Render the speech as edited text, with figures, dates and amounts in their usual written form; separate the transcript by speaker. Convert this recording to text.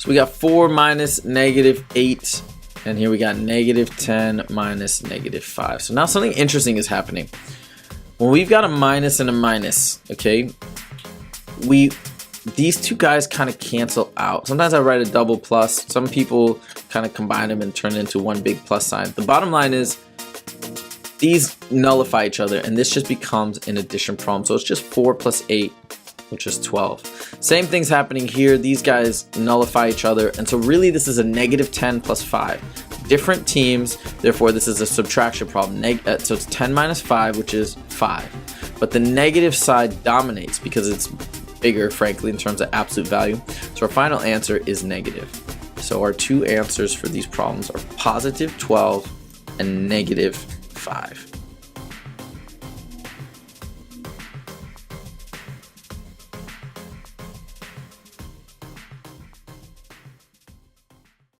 Speaker 1: So we got 4 minus negative 8. And here we got negative 10 minus negative 5. So now something interesting is happening. When we've got a minus and a minus, okay, these two guys kind of cancel out. Sometimes I write a double plus. Some people kind of combine them and turn it into one big plus sign. The bottom line is these nullify each other, and this just becomes an addition problem. So it's just 4 plus 8, which is 12. Same thing's happening here. These guys nullify each other, and so really this is a negative 10 plus 5. Different teams, therefore this is a subtraction problem. So it's 10 minus 5, which is 5. But the negative side dominates because it's bigger, frankly, in terms of absolute value. So our final answer is negative. So our two answers for these problems are positive 12 and negative 5.